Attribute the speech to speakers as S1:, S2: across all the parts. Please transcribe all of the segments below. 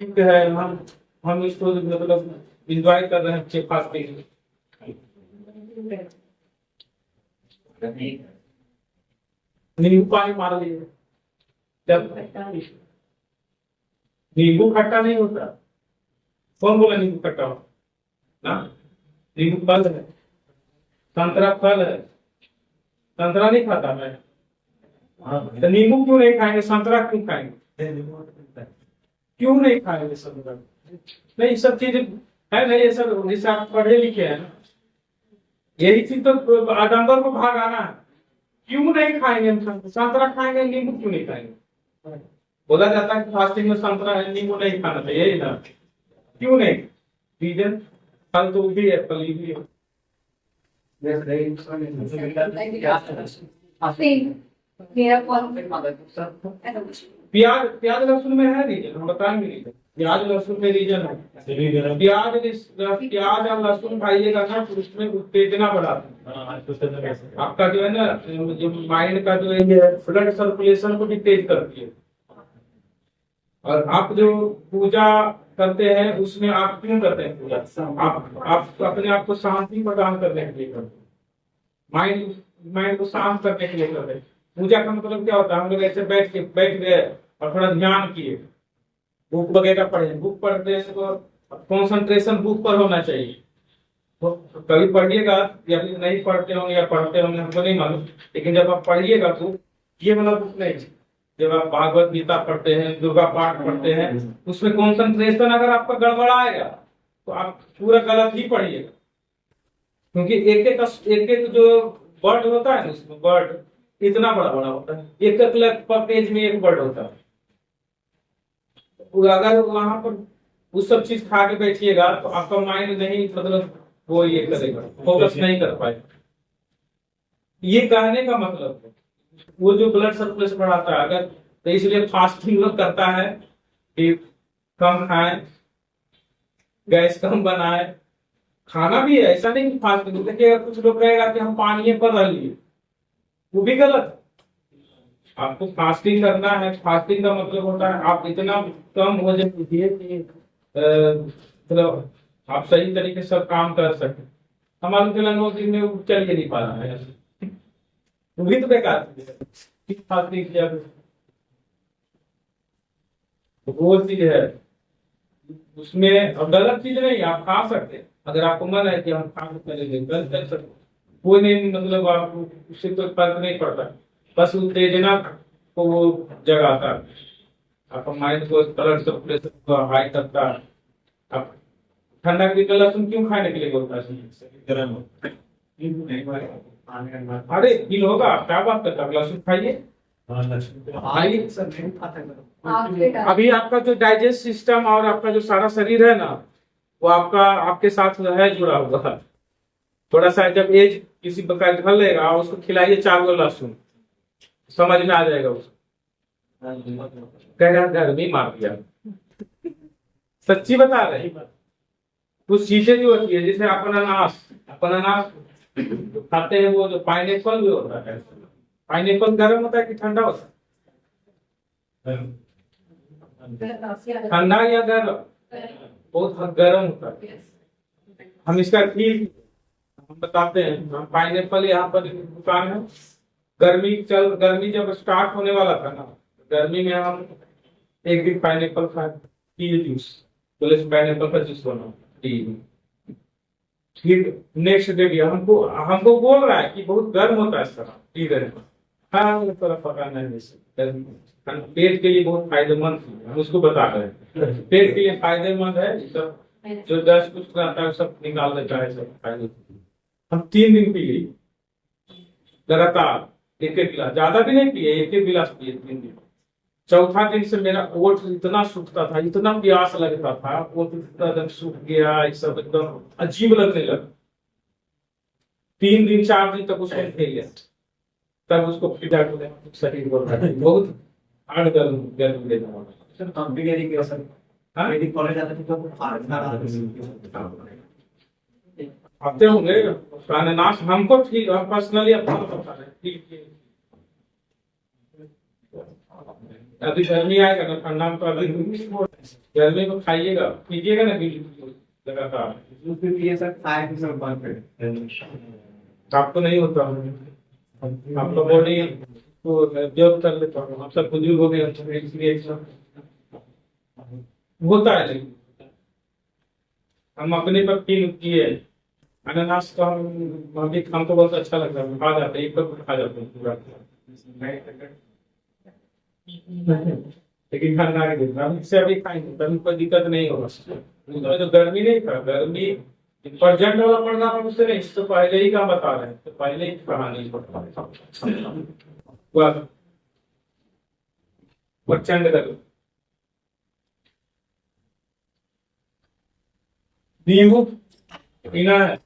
S1: ठीक है, हम इसको मतलब इंजॉय कर रहे हैं अच्छे खाते हैं। नींबू पानी मार लिए जब नींबू खट्टा नहीं होता। कौन बोला नींबू खट्टा हो ना? नींबू फल है, संतरा फल है। संतरा नहीं खाता मैं। तो नींबू क्यों नहीं खाएंगे, संतरा क्यों खाएंगे? क्यों नहीं खाएंगे संतरा? नहीं, सब चीज है ना, ये सब जैसे आप पढ़े लिखे हैं ना, यही चीज तो आडम्बर को भागाना है। क्यों नहीं खाएंगे हम संतरा? खाएंगे, नींबू क्यों नहीं खाएंगे? बोला जाता है कि फास्टिंग में संतरा है, नींबू नहीं खाना चाहिए ना। क्यों नहीं? रीजन फल तो भी है, फल भी है। प्याज प्याज लहसुन में है रीजन, हम बताएंगे रीजन। प्याज लहसुन में रीजन है। प्याज और लहसुन खाइएगा ना तो उसमें उत्तेजना बढ़ाती है। आपका जो है ना, जो माइंड का जो है ब्लड सर्कुलेशन को भी तेज करती है। और आप जो पूजा करते हैं उसमें आप क्यों करते हैं पूजा? आप अपने आप को शांति प्रदान करने के लिए करते हैं, माइंड माइंड को शांत करने के लिए करते हैं। पूजा का मतलब क्या होता है? हम लोग ऐसे बैठ गए और थोड़ा ध्यान किए, बुक वगैरह पढ़े। बुक पढ़ते हैं तो कॉन्सेंट्रेशन बुक पर होना चाहिए। तो कभी पढ़िएगा या फिर नहीं पढ़ते होंगे या पढ़ते होंगे, हमको नहीं मालूम, लेकिन जब आप पढ़िएगा तो ये वाला बुक नहीं। जब आप भागवत गीता पढ़ते हैं, दुर्गा पाठ पढ़ते हैं, उसमें कॉन्सेंट्रेशन अगर आपका गड़बड़ाएगा तो आप पूरा गलत ही पढ़िएगा। क्योंकि एक एक जो वर्ड होता है ना, उसमें वर्ड इतना बड़ा बड़ा होता है, एक एक पर पेज में एक वर्ड होता है। अगर वहां पर उस सब चीज खा के बैठिएगा तो आपका माइंड नहीं, मतलब वो ये करेगा, फोकस नहीं कर पाएगा। ये कहने का मतलब है वो जो ब्लड सर्कुलेशन बढ़ाता है अगर, तो इसलिए फास्टिंग लोग करता है कि कम खाएं, गैस कम बनाए। खाना भी है, ऐसा नहीं कि फास्टिंग। देखिए कुछ लोग कहेगा कि हम पानी पर रह लिए, वो भी गलत है। आपको फास्टिंग करना है, फास्टिंग का मतलब होता है आप इतना कम भोजन कीजिए कि मतलब आप सही तरीके से सब काम कर सके। हमारे जिला 9 दिन में वो चल ही नहीं पा रहा है, वो भी तो बेकार फास्टिंग किया। वो चीज है उसमें, और गलत चीज नहीं, आप खा सकते हैं। अगर आपको मन है कि हम खा सकते, गलत कर सकते, कोई नहीं, मतलब आपको उससे कोई फर्क नहीं पड़ता। बस उत्तेजना को वो जगाता है, आपका माइंड को ब्लड सर्कुलेशन को हाई करता है। आप ठंडा के लहसुन क्यों खाने के लिए बोलता है? अरे फील होगा, आप क्या बात करते हैं? लहसुन खाइए। अभी आपका जो डाइजेस्ट सिस्टम और आपका जो सारा शरीर है ना, वो आपका आपके साथ है जुड़ा हुआ। थोड़ा सा जब एज किसी का ढल लेगा, उसको खिलाइए 4 लहसुन, समझ में आ जाएगा उसको। कहेगा गर्मी मार दिया। सच्ची बता रहे। कुछ चीजें जो होती है, जैसे अपन अनाज खाते हैं, वो जो पाइनएप्पल भी होता है, पाइनएप्पल गर्म होता है कि ठंडा होता है? ठंडा या गर्म? बहुत गर्म होता है। हम इसका फील हम बताते हैं। पाइनएप्पल यहाँ पर दुकान है, गर्मी जब स्टार्ट होने वाला था ना, गर्मी में हम एक दिन पाइनएप्पल खाए, पी जूस, बोले पाइनएप्पल का जूस बना। फिर नेक्स्ट डे भी हमको हमको बोल रहा है कि बहुत गर्म होता है सर, पी रहे हैं। हाँ, थोड़ा पका नहीं, पेट के लिए बहुत फायदेमंद है, हम उसको बता रहे हैं। पेट के लिए फायदेमंद है, सब जो दस कुछ रहता है सब निकाल देता है, सब फायदे। हम 3 दिन पी लगातार, एक गिलास, ज्यादा भी नहीं पिए, एक गिलास पिए 3 दिन। चौथा दिन से मेरा ओठ इतना सूखता था, इतना प्यास लगता था, ओठ एकदम सूख गया, सब एकदम अजीब लगने लगा। 3 दिन 4 दिन तक उसको थे गया, तब उसको पिटा को शरीर बोल रहा है बहुत हार्ड गर्म देना। आते होंगे अनानास, हमको ठीक पर्सनली अपना पता है ठीक है। अभी गर्मी आएगा ना, ठंडा में तो अभी गर्मी में खाइएगा पीजिएगा ना लगातार।
S2: ये सब खाए भी सब बंद कर।
S1: आपको नहीं होता, आपका बॉडी को जब कर लेता हूँ, आप सब बुजुर्ग हो गए इसलिए होता है। लेकिन हम अपने पर फील किए, अनानास का हमको बहुत अच्छा लगता है, खा जाते हैं, एक बार खा जाते हैं पूरा। लेकिन खाना नहीं देता, इससे अभी खाएंगे तभी कोई दिक्कत नहीं होगा। उसमें तो गर्मी नहीं था, गर्मी प्रचंड वाला पड़ना था उससे नहीं, तो पहले ही का बता रहे हैं, तो पहले ही कहानी प्रचंड गर्मी। नींबू पीना है,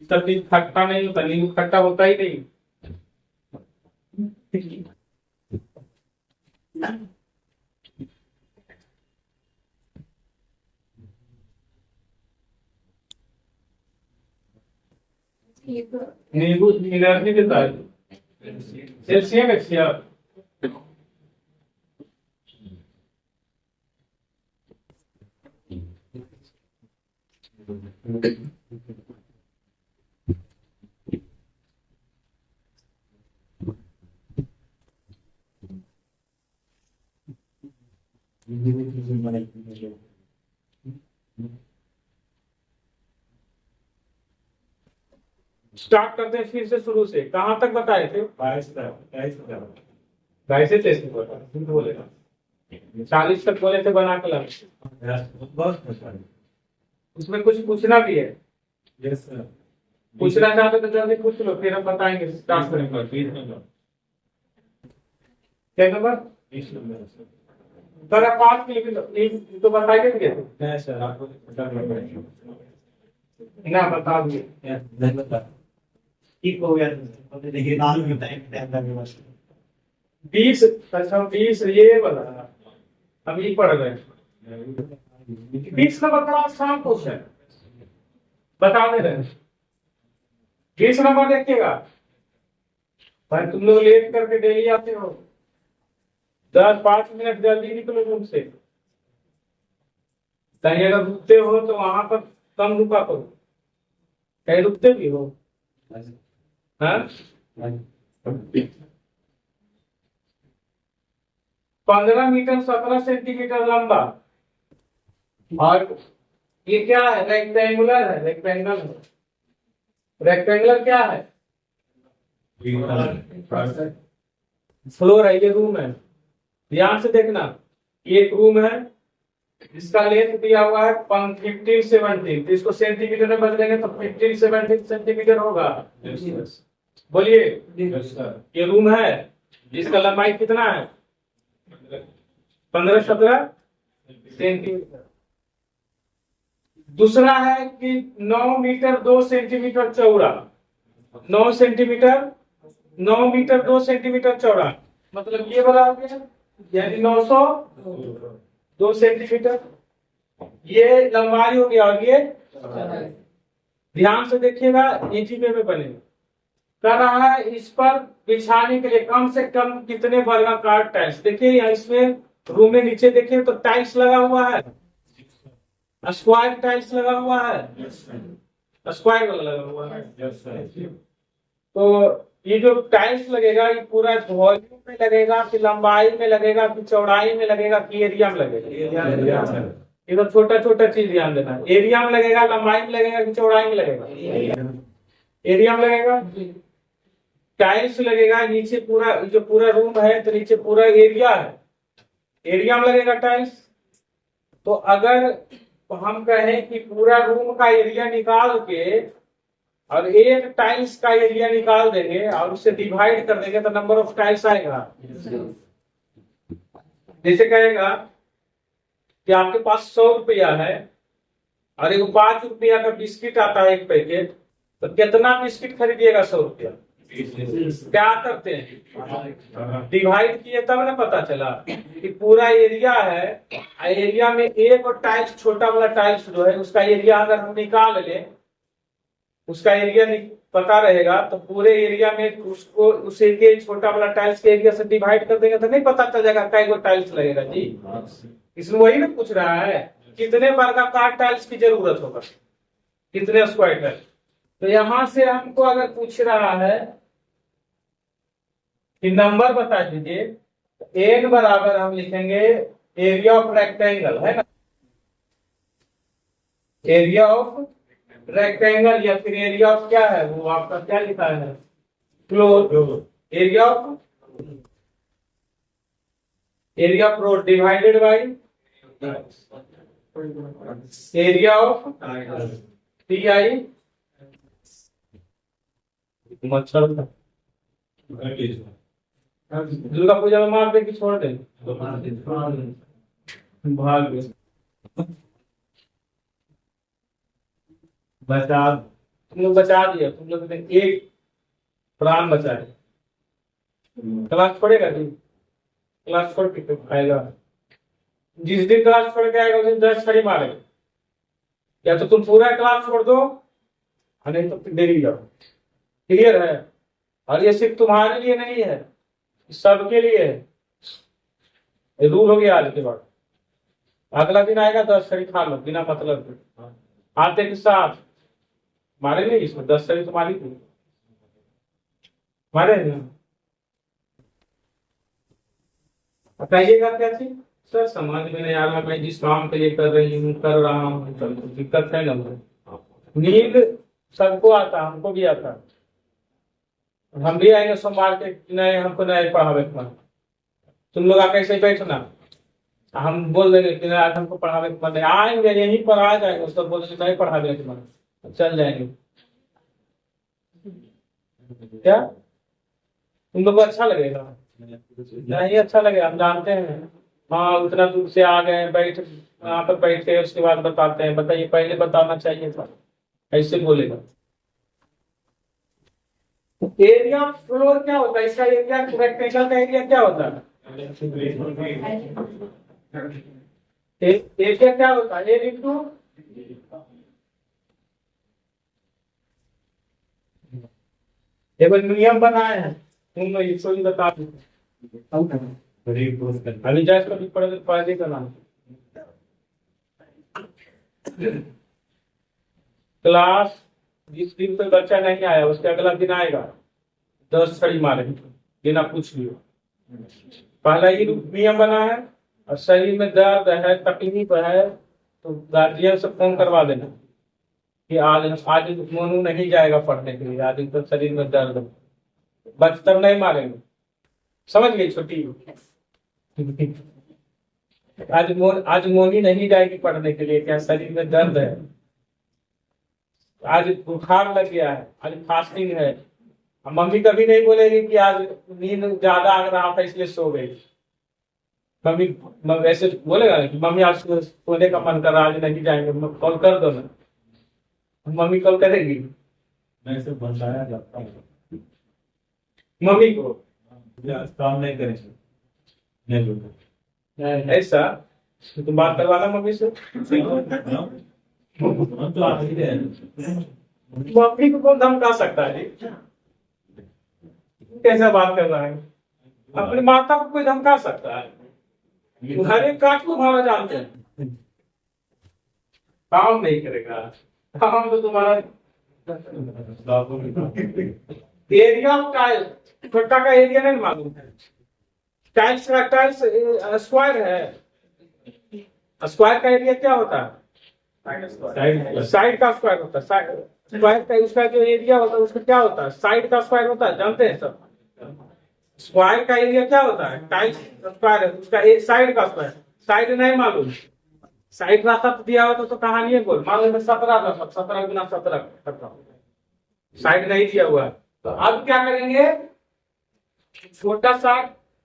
S1: सब चीज खट्टा नहीं होता, नींबू खट्टा होता ही नहीं। नींबू एनर्जी देता है, कैल्शियम है। स्टार्ट करते हैं फिर से शुरू से, कहाँ तक बताए थे? 22 से 23 बोलेगा, 40 तक बोले थे बना के लाना। उसमें कुछ पूछना भी है? Yes sir. पूछना चाहते तो जल्दी पूछ लो, फिर हम बताएंगे स्टार्ट करेंगे। क्या नंबर? 20 number sir. आप 5 मिनट तो बताइए नहीं सर, आपको ना बता दिए नहीं बता ठीक हो गया। देखिए नाम बताएं 20, अच्छा 20 ये वाला अभी पढ़ गए। 20 नंबर बड़ा आसान क्वेश्चन बता दे रहे। 20 नंबर देखिएगा भाई, तुम लोग लेट करके डेली आते हो, 5 मिनट जल्दी निकलो रूम से। कहीं अगर रुकते हो तो वहां पर कम रुका करो, कहीं रुकते भी हो। हाँ 15 मीटर 17 सेंटीमीटर लंबा, और ये क्या है? रेक्टेंगुलर है, रेक्टेंगल। रेक्टेंगुलर क्या है? फ्लोर है, ये रूम है। ध्यान से देखना, ये एक रूम है, इसका लेंथ दिया हुआ है 15-17, तो इसको सेंटीमीटर में बदलेंगे तो 15-17 सेंटीमीटर होगा। बोलिए ये रूम है, इसका लंबाई कितना है? 15-17 सेंटीमीटर। दूसरा है कि 9 मीटर 2 सेंटीमीटर चौड़ा, 9 मीटर 2 सेंटीमीटर चौड़ा, मतलब ये वाला हो गया, यानी 902 सेंटीमीटर ये लंबाई हो गया। और ये ध्यान से देखिएगा, इंची में बनेगा। कर रहा है इस पर बिछाने के लिए कम से कम कितने वर्गाकार टाइल्स। देखिए यहाँ इसमें रूम में नीचे देखिए तो टाइल्स लगा हुआ है, स्क्वायर टाइल्स लगा हुआ है, स्क्वायर वाला लगा हुआ है। तो ये जो टाइल्स लगेगा ये पूरा वॉल्यूम में लगेगा कि लंबाई में लगेगा कि चौड़ाई में लगेगा कि एरिया में लगेगा? ये तो छोटा छोटा चीज ध्यान देना, एरिया में लगेगा, लंबाई में लगेगा कि चौड़ाई में लगेगा? एरिया में लगेगा। टाइल्स लगेगा नीचे, पूरा जो पूरा रूम है तो नीचे पूरा एरिया है, एरिया में लगेगा टाइल्स। तो अगर हम कहें कि पूरा रूम का एरिया निकाल के और एक टाइल्स का एरिया निकाल देंगे और उससे डिवाइड कर देंगे तो नंबर ऑफ टाइल्स आएगा। जैसे कहेगा कि आपके पास 100 रुपया है और एक 5 रुपया का बिस्किट आता है एक पैकेट, तो कितना बिस्किट खरीदिएगा? 100 रुपया। क्या करते हैं? डिवाइड किए तब ना पता चला कि पूरा एरिया है, एरिया में एक और टाइल्स, छोटा वाला टाइल्स जो है उसका एरिया अगर हम निकाल ले, उसका एरिया पता रहेगा तो पूरे एरिया में उसको उस एरिया छोटा वाला टाइल्स के एरिया से डिवाइड कर देंगे तो नहीं पता चल जाएगा कई गो टाइल्स लगेगा जी। इसमें वही ना पूछ रहा है कितने वर्गाकार टाइल्स की जरूरत होगा, कितने स्क्वायर टाइल्स। तो यहां से हमको अगर पूछ रहा है कि नंबर बता दीजिए, एन बराबर हम लिखेंगे एरिया ऑफ रेक्टेंगल, है ना, एरिया ऑफ रेक्टेंगल या फिर एरिया ऑफ क्या है वो आपका क्या लिखा है, floor, area of floor divided by area of TI. मच्छर दुर्गा पूजा में मार दे कि छोड़ दे, भाग गए। बचा, तुम लोग बचा दिया, तुम लोग ने एक प्राण बचाए। क्लास छोड़ेगा जी, क्लास छोड़ के आएगा, जिस दिन क्लास छोड़ के आएगा उस दिन 10 छड़ी मारेगा। या तो तुम पूरा क्लास छोड़ दो नहीं तो फिर डेली जाओ। क्लियर है? और ये सिर्फ तुम्हारे लिए नहीं है, सबके लिए है, ये रूल हो गया। आज के बाद अगला दिन आएगा 10 छड़ी खा लो बिना मतलब के, आते के साथ मारे नहीं, इसमें 10 छड़ी तुम्हारी थी, मारे नहीं। बताइएगा क्या चीज सर, समझ में नहीं आ रहा, मैं जिस काम के लिए कर रही हूँ कर रहा हूँ, दिक्कत है ना। नींद सबको आता, हमको भी आता, हम भी आएंगे सोमवार के, नहीं हमको नहीं पढ़ावे, तुम लोग आके ऐसे बैठना, हम बोल देंगे कि आज हमको पढ़ावे के मन, आएंगे यहीं पर आ जाएंगे, उसको बोल देंगे नहीं पढ़ावे के मन, चल जाएंगे। क्या तुम लोग को अच्छा लगेगा? नहीं अच्छा लगेगा, हम जानते हैं। हाँ उतना दूर से आ गए, बैठ यहाँ पर बैठे, उसके बाद बताते हैं। बताइए पहले बताना चाहिए था, ऐसे बोलेगा। एरिया ऑफ फ्लोर क्या होता है? इसका एरिया, रेक्टेंगल का एरिया क्या होता है? एरिया क्या होता है? ए इंटू नियम बनाए हैं, तुम लोग इसको भी बता दो। अभी जैसे कभी पढ़े तो फायदे का नाम क्लास, जिस दिन पे बच्चा नहीं आया उसके अगला दिन आएगा, 10 छड़ी मारे बिना पूछ लियो। पहला ही नियम बना है, और शरीर में दर्द है, तकलीफ है तो गार्जियन से फोन करवा देना कि आज मोनू नहीं जाएगा पढ़ने के लिए, आज तो शरीर में दर्द है, बचतर नहीं मारेंगे। समझ गई छोटी? आज मोनी नहीं जाएगी पढ़ने के लिए, क्या शरीर में दर्द है, आज बुखार लग गया है, आज फास्टिंग है। मम्मी कभी नहीं बोलेगी कि आज नींद ज्यादा आ रहा था इसलिए सो गई। मम्मी ऐसे बोलेगा कि मम्मी आज सोने का मन कर रहा, आज नहीं जाएंगे, कॉल कर दो ना, मम्मी कॉल करेगी।
S2: मैं सिर्फ बताया जाता हूँ
S1: मम्मी को
S2: काम नहीं करेंगे, नहीं
S1: ऐसा तुम बात करवाना मम्मी से।
S2: तो आ ही रहे।
S1: मम्मी को कौन धमका सकता है? कैसा बात कर रहा है? अपनी माता को कोई धमका सकता है? हर एक काट को मारा जानते हैं, काम नहीं करेगा, काम तो तुम्हारा। एरिया ऑफ टाइल्स, छोटा का एरिया नहीं मालूम है, टाइल्स का टाइल्स स्क्वायर है, स्क्वायर का एरिया क्या होता है? साइड का स्क्वायर होता है। स्क्वायर का उसका जो एरिया होता है उसका क्या होता है? साइड का स्क्वायर होता है, जानते हैं सब। स्क्वायर का एरिया क्या होता है? टाइल्स स्क्वायर है, उसका साइड का स्क्वायर। साइड नहीं मालूम, साइड रास्ता दिया होता तो कहानी है बोल, मान लो 17 का, 17 गुना 17 साइड नहीं दिया हुआ है। तो अब क्या करेंगे, छोटा सा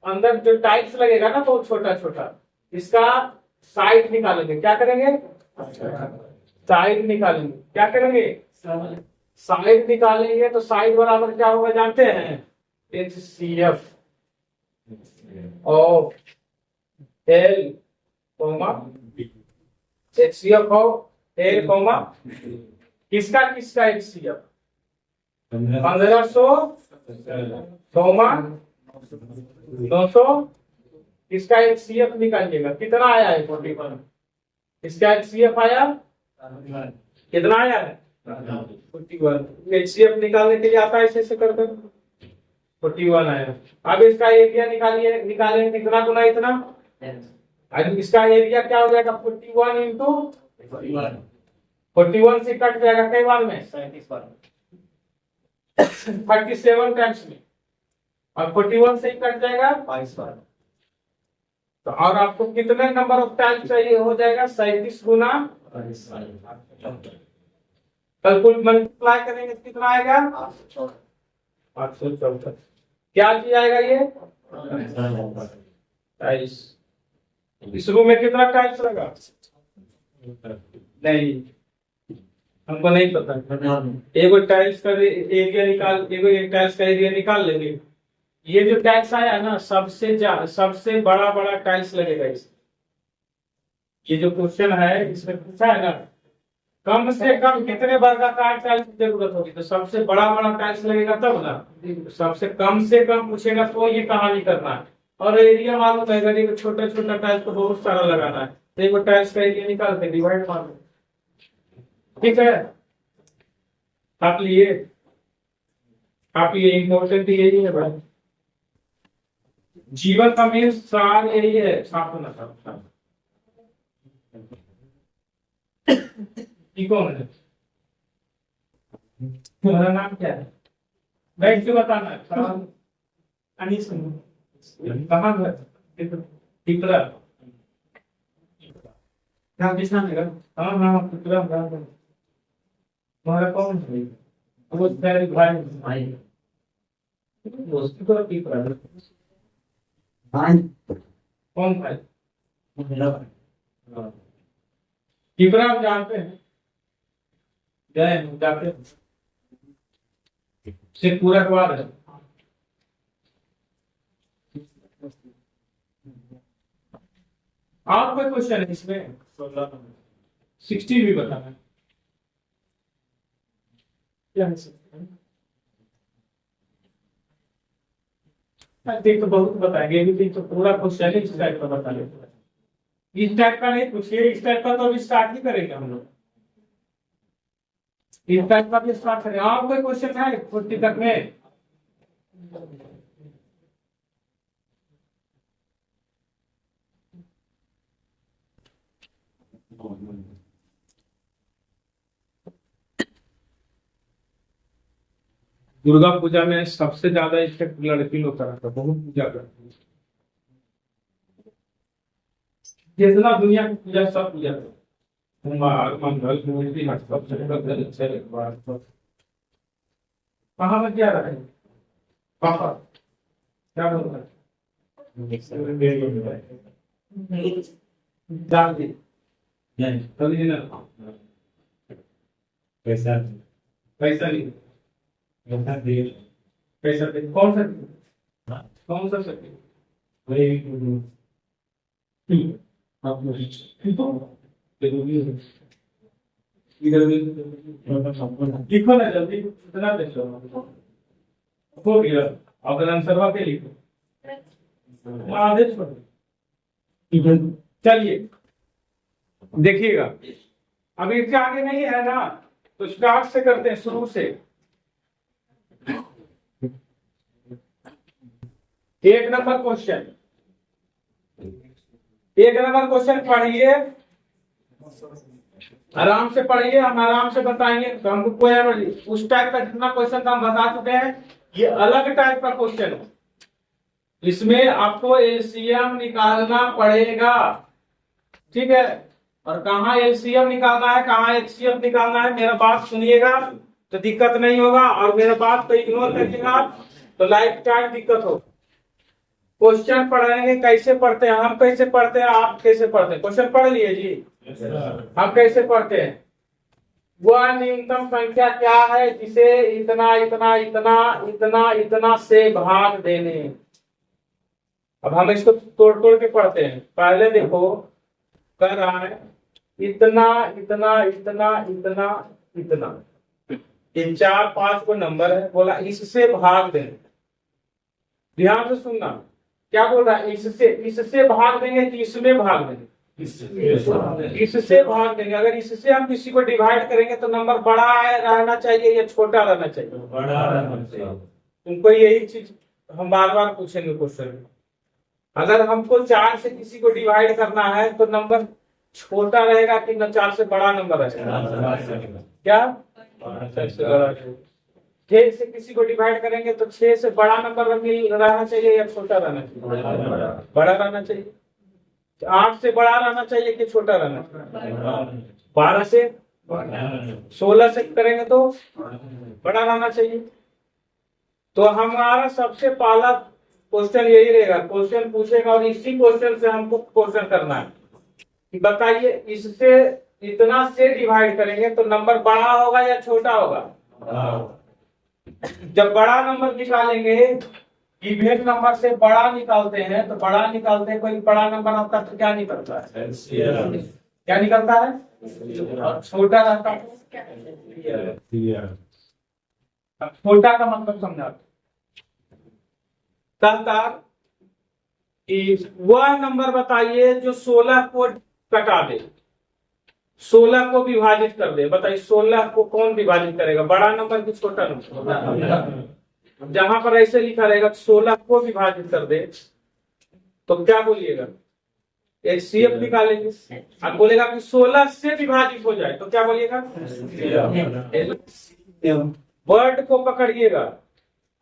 S1: अंदर जो टाइल्स लगेगा ना तो छोटा छोटा, इसका साइड निकालेंगे। क्या करेंगे? साइड निकालेंगे। क्या करेंगे? साइड निकालेंगे। तो साइड बराबर क्या होगा जानते हैं? HCF of L, HCF of L, किसका HCF? 1500 सोमा 900, इसका HCF निकालिएगा, कितना आया है 41, इसका HCF आया कितना आया है 41, HCF निकालने के लिए आता है ऐसे कर 41 आया। अब इसका एरिया निकालिए, निकालेंगे कितना गुना इतना, अब इसका एरिया क्या हो जाएगा 41 इंटू 41 से कट जाएगा कई बार में 37 टाइम्स में, और 41 से ही कट जाएगा 22 बार। तो और आपको कितने नंबर ऑफ टाइम्स चाहिए हो जाएगा 37 गुना, कल कुल मल्टीप्लाई करेंगे कितना आएगा 864, क्या चीज आएगा ये 22। इस रूम में कितना टाइल्स लगा नहीं, हमको नहीं पता, एगो टाइल्स का एरिया निकाल, एक टाइल्स का एरिया निकाल लेंगे। ये जो टाइल्स आया ना सबसे बड़ा टाइल्स लगेगा इस, ये जो क्वेश्चन है इसमें पूछा है ना कम से कम कितने वर्गाकार टाइल्स की जरूरत होगी, तो सबसे बड़ा टाइल्स लगेगा तब ना, सबसे कम से कम पूछेगा तो ये कहानी करना है। और एरिया मालूम है अगर एक छोटा टाइल्स तो बहुत सारा लगाना है, तो एक टाइल्स का एरिया निकाल के डिवाइड मार दो, ठीक है। आप लिए इम्पोर्टेंट यही है भाई, जीवन का मेन सार यही है, साफ होना था। कौन है तुम्हारा नाम क्या है, बैठ के बताना है, अनीस कहाँ घर टिकरा, हाँ किसना है, हाँ टिकरा, तुम्हारा कौन है वो तेरे भाई दोस्ती को टिकरा कौन भाई टिकरा आप जानते हैं, गए जाते से पूरा के बाद है। आप कोई क्वेश्चन है इसमें 16 भी बताना है क्या है, देख तो बहुत बताएंगे, लेकिन तो पूरा क्वेश्चन इस टाइप का बता लेते, इस टाइप का नहीं पूछिए, इस टाइप का तो अभी स्टार्ट ही करेंगे हम लोग, इस टाइप का भी स्टार्ट करेंगे। आप कोई क्वेश्चन है 40 तक में, दुर्गा पूजा में सबसे ज्यादा इफेक्ट लड़की लोग कराता, बहुत पूजा करती है, जितना दुनिया की पूजा सब पूजा करती, कुमार मंगल मूर्ति सब कहाँ में क्या रहा है पापा क्या बोल रहा है, डाल दी पैसा नहीं, पैसा कौन सा लिखो ना जल्दी, इतना देखो हो गया, अब आंसर के लिखो, आदेश पढ़ो। चलिए देखिएगा, अभी इसके आगे नहीं है ना, तो स्टार्ट से करते हैं, शुरू से। एक नंबर क्वेश्चन पढ़िए, आराम से पढ़िए, हम आराम से बताएंगे, तो हमको कोई उस टाइप का जितना क्वेश्चन हम बता चुके हैं, ये अलग टाइप का क्वेश्चन है, इसमें आपको एलसीएम निकालना पड़ेगा, ठीक है। और कहाँ एलसीएम निकालना है, कहाँ एचसीएफ निकालना है, मेरा बात सुनिएगा तो दिक्कत नहीं होगा, और मेरा बात को इग्नोर करिएगा तो लाइफ टाइम दिक्कत हो। क्वेश्चन पढ़ाएंगे, कैसे पढ़ते हैं हम, कैसे पढ़ते हैं आप, कैसे पढ़ते हैं, क्वेश्चन पढ़ लिए जी, हम कैसे पढ़ते हैं। वह न्यूनतम संख्या क्या है जिसे इतना इतना इतना इतना इतना से भाग देने। अब हम इसको तोड़ के पढ़ते हैं। पहले देखो कर रहा है इतना इतना इतना इतना इतना, ये 4-5 को नंबर है, बोला इससे भाग देंगे। ध्यान से सुनना, क्या बोल रहा है, इससे भाग देंगे कि इसमें भाग देंगे? इससे भाग देंगे। अगर इससे हम किसी को डिवाइड करेंगे तो नंबर बड़ा रहना चाहिए या छोटा रहना चाहिए?
S2: बड़ा रहना चाहिए।
S1: तुमको यही चीज हम बार बार पूछेंगे क्वेश्चन में। अगर हमको 4 से किसी को डिवाइड करना है तो नंबर छोटा रहेगा कि न 4 से बड़ा नंबर रहेगा? क्या 6 से बड़ा? 6 से किसी को डिवाइड करेंगे तो 6 से बड़ा नंबर रहना चाहिए या छोटा रहना चाहिए? बड़ा रहना चाहिए। 8 से बड़ा रहना चाहिए कि छोटा रहना चाहिए? 12 से 16 से करेंगे तो बड़ा रहना चाहिए। तो हमारा सबसे पहला क्वेश्चन यही रहेगा, क्वेश्चन पूछेगा और इसी क्वेश्चन से हमको क्वेश्चन करना है कि बताइए इससे इतना से डिवाइड करेंगे तो नंबर बड़ा होगा या छोटा होगा? जब बड़ा नंबर निकालेंगे, इवेंट नंबर से बड़ा निकालते हैं तो बड़ा निकालते हैं, कोई बड़ा नंबर आता है तो क्या निकलता है? क्या निकलता है? और छोटा रहता है। छोटा का मतलब समझा, कहता कि वह नंबर बताइए जो 16 को कटा दे, 16 को विभाजित कर दे। बताइए 16 को कौन विभाजित करेगा, बड़ा नंबर कि छोटा नंबर? जहां पर ऐसे लिखा रहेगा 16 को विभाजित कर दे तो क्या बोलिएगा? एचसीएफ निकालेंगे। अब बोलेगा कि 16 से विभाजित हो जाए तो क्या बोलिएगा? वर्ड को पकड़िएगा,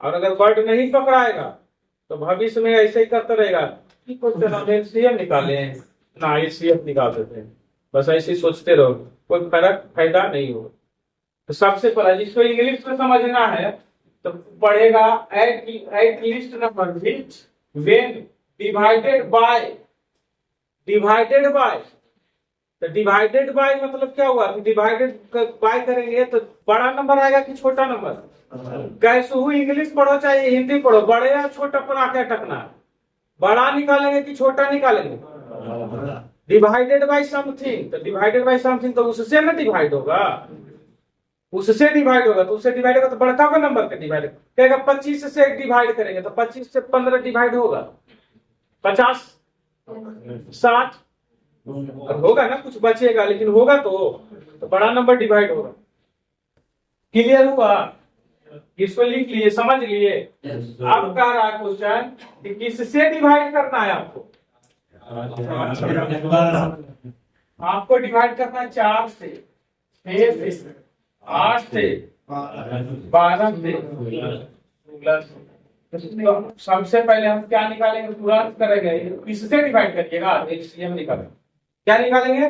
S1: और अगर वर्ड नहीं पकड़ाएगा तो भविष्य में ऐसे ही करता रहेगा कि क्वेश्चन हम एचसीएफ निकाले ना एचसीएफ निकाल देते हैं, बस ऐसे ही सोचते रहो, कोई फर्क फायदा नहीं होगा। तो सबसे पहला जिसको इंग्लिश में समझना है तो पढ़ेगा at least number which when divided by. तो डिवाइडेड बाय मतलब क्या हुआ कि डिवाइडेड बाय करेंगे तो बड़ा नंबर आएगा कि छोटा नंबर? कैसे हुई, इंग्लिश पढ़ो चाहे हिंदी पढ़ो, बड़े या छोटा पर आके अटकना। बड़ा निकालेंगे कि छोटा निकालेंगे? डिवाइडेड बाय समथिंग, तो डिवाइडेड बाय समथिंग तो उससे ना डिवाइड होगा, उससे डिवाइड होगा तो उससे डिवाइड होगा तो बड़का का नंबर का डिवाइड करेगा। 25 से डिवाइड करेंगे तो 25 से 15 डिवाइड होगा, 50 60 होगा ना, कुछ बचेगा लेकिन होगा तो बड़ा नंबर डिवाइड होगा। क्लियर हुआ? इसको लिख लिए, समझ लिए? अब कह रहा है क्वेश्चन कि किससे डिवाइड करना है आपको? आपको डिवाइड करना है 4 से, 6 से, 8 से, 12 से, 16 से। तो सबसे पहले हम क्या निकालेंगे? तुरंत करेंगे, किससे डिवाइड करिएगा? एलसीएम निकालेंगे। क्या निकालेंगे?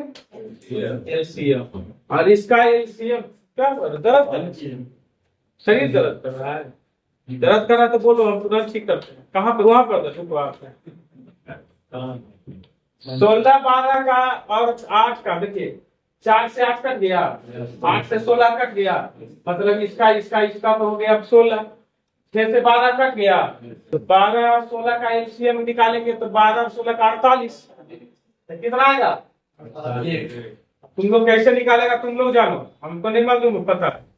S1: एलसीएम। और इसका एलसीएम क्या दर्द, शरीर दर्द कर रहा है, दर्द कर रहा है तो बोलो, हम तुरंत ठीक करते हैं। कहाँ पे? वहां पर 16 12 का और 8 का, देखिए 4 से 8 कट गया, 8 से 16 कट गया, मतलब इसका तो हो गया अब 16। 6 से 12 कट गया तो 12 और 16 का एलसीएम निकालेंगे तो 12 और 16 का 48। तो कितना आएगा? तुम लोग कैसे निकालेगा तुम लोग जानो, हमको नहीं मालूम, पता है।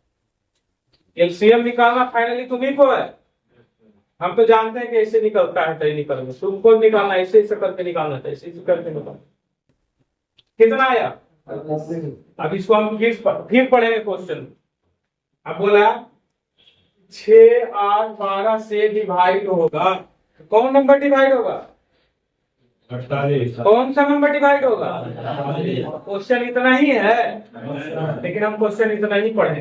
S1: एलसीएम निकालना फाइनली तुम्ही को है, हम तो जानते हैं कि ऐसे निकलता है, तो निकलेगा। तुमको निकालना ऐसे करके निकालना था, ऐसे करके निकालना। कितना आया? अब इसको हम फिर पढ़ेंगे क्वेश्चन। अब बोला 6 8 12 से डिवाइड होगा, कौन नंबर डिवाइड होगा?
S2: 48।
S1: कौन सा नंबर डिवाइड होगा? क्वेश्चन इतना ही है, लेकिन हम क्वेश्चन इतना ही पढ़े।